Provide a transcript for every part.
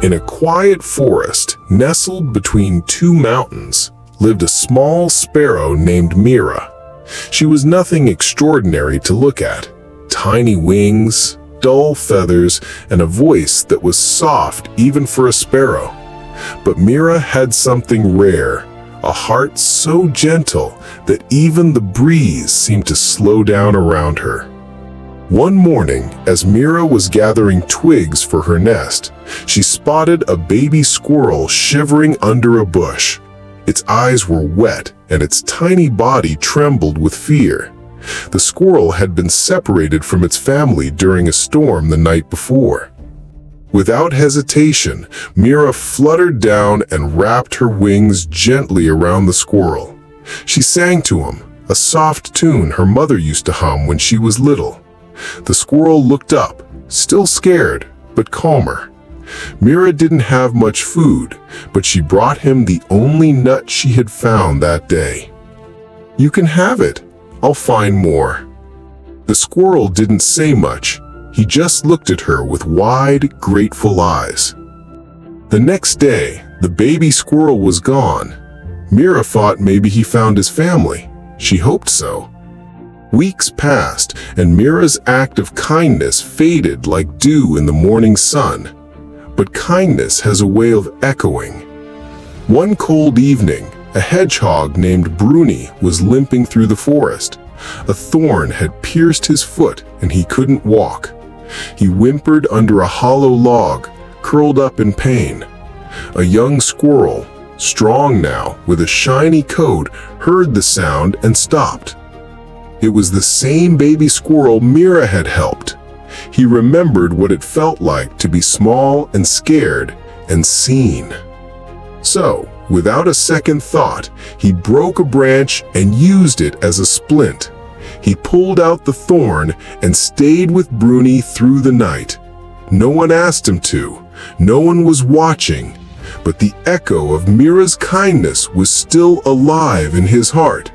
In a quiet forest, nestled between two mountains, lived a small sparrow named Mira. She was nothing extraordinary to look at. Tiny wings, dull feathers, and a voice that was soft even for a sparrow. But Mira had something rare, a heart so gentle that even the breeze seemed to slow down around her. One morning, as Mira was gathering twigs for her nest, she spotted a baby squirrel shivering under a bush. Its eyes were wet and its tiny body trembled with fear. The squirrel had been separated from its family during a storm the night before. Without hesitation, Mira fluttered down and wrapped her wings gently around the squirrel. She sang to him, a soft tune her mother used to hum when she was little. The squirrel looked up, still scared, but calmer. Mira didn't have much food, but she brought him the only nut she had found that day. "You can have it. I'll find more." The squirrel didn't say much. He just looked at her with wide, grateful eyes. The next day, the baby squirrel was gone. Mira thought maybe he found his family. She hoped so. Weeks passed, and Mira's act of kindness faded like dew in the morning sun. But kindness has a way of echoing. One cold evening, a hedgehog named Bruni was limping through the forest. A thorn had pierced his foot and he couldn't walk. He whimpered under a hollow log, curled up in pain. A young squirrel, strong now, with a shiny coat, heard the sound and stopped. It was the same baby squirrel Mira had helped. He remembered what it felt like to be small and scared and seen. So, without a second thought, he broke a branch and used it as a splint. He pulled out the thorn and stayed with Bruni through the night. No one asked him to, no one was watching, but the echo of Mira's kindness was still alive in his heart.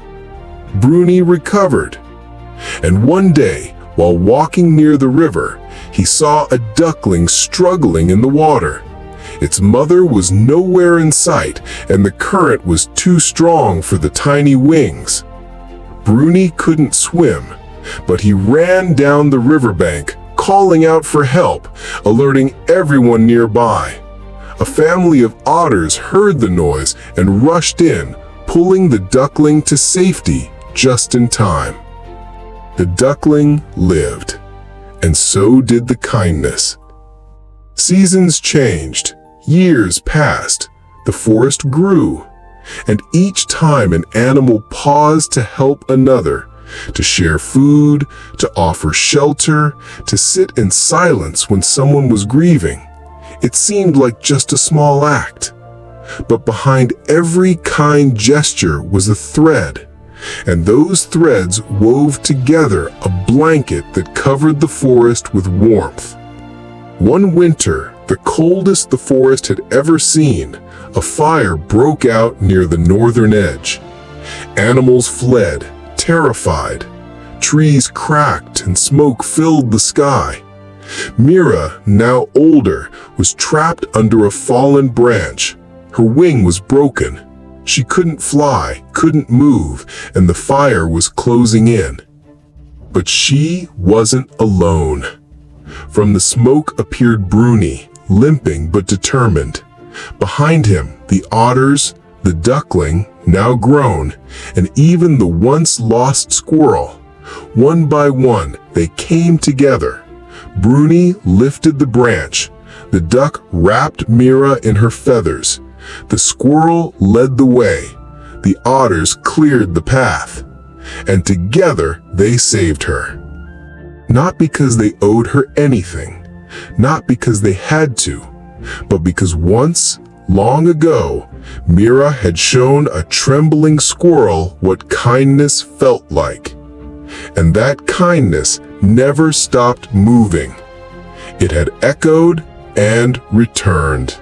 Bruni recovered, and one day, while walking near the river, he saw a duckling struggling in the water. Its mother was nowhere in sight, and the current was too strong for the tiny wings. Bruni couldn't swim, but he ran down the riverbank, calling out for help, alerting everyone nearby. A family of otters heard the noise and rushed in, pulling the duckling to safety just in time. The duckling lived, and so did the kindness. Seasons changed, years passed, the forest grew, and each time an animal paused to help another, to share food, to offer shelter, to sit in silence when someone was grieving, it seemed like just a small act. But behind every kind gesture was a thread, and those threads wove together a blanket that covered the forest with warmth. One winter, the coldest the forest had ever seen, a fire broke out near the northern edge. Animals fled, terrified. Trees cracked and smoke filled the sky. Mira, now older, was trapped under a fallen branch. Her wing was broken. She couldn't fly, couldn't move, and the fire was closing in. But she wasn't alone. From the smoke appeared Bruni, limping but determined. Behind him, the otters, the duckling, now grown, and even the once lost squirrel. One by one, they came together. Bruni lifted the branch. The duck wrapped Mira in her feathers. The squirrel led the way. The otters cleared the path. And together they saved her. Not because they owed her anything, not because they had to, but because once, long ago, Mira had shown a trembling squirrel what kindness felt like. And that kindness never stopped moving. It had echoed and returned,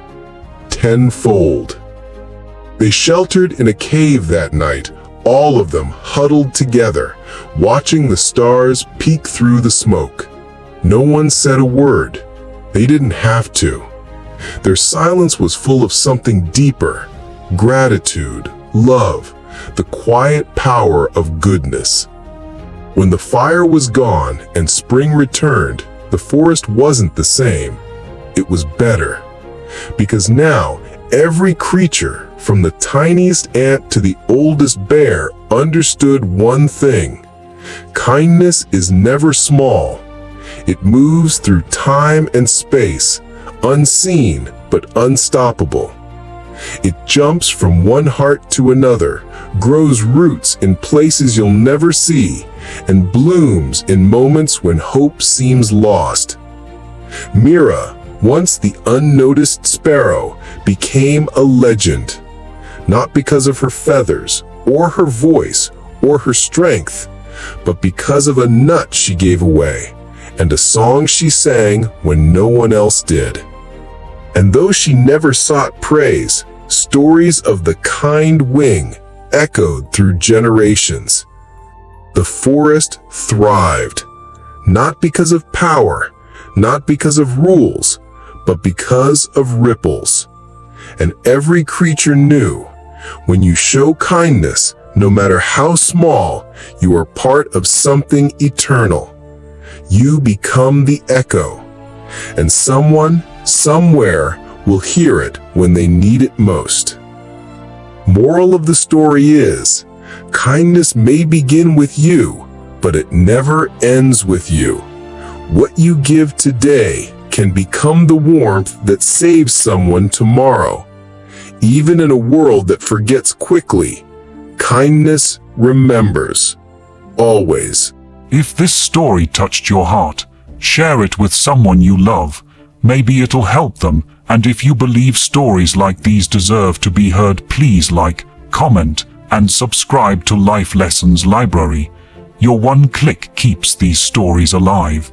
tenfold. They sheltered in a cave that night, all of them huddled together, watching the stars peek through the smoke. No one said a word. They didn't have to. Their silence was full of something deeper: gratitude, love, the quiet power of goodness. When the fire was gone and spring returned, the forest wasn't the same. It was better. Because now, every creature, from the tiniest ant to the oldest bear, understood one thing: kindness is never small. It moves through time and space, unseen but unstoppable. It jumps from one heart to another, grows roots in places you'll never see, and blooms in moments when hope seems lost. Mira, once the unnoticed sparrow, became a legend, not because of her feathers, or her voice, or her strength, but because of a nut she gave away, and a song she sang when no one else did. And though she never sought praise, stories of the kind wing echoed through generations. The forest thrived, not because of power, not because of rules, but because of ripples. And every creature knew, when you show kindness, no matter how small, you are part of something eternal. You become the echo, and someone, somewhere, will hear it when they need it most. Moral of the story is, kindness may begin with you, but it never ends with you. What you give today can become the warmth that saves someone tomorrow. Even in a world that forgets quickly, kindness remembers. Always. If this story touched your heart, share it with someone you love. Maybe it'll help them, and if you believe stories like these deserve to be heard, please like, comment, and subscribe to Life Lessons Library. Your one click keeps these stories alive.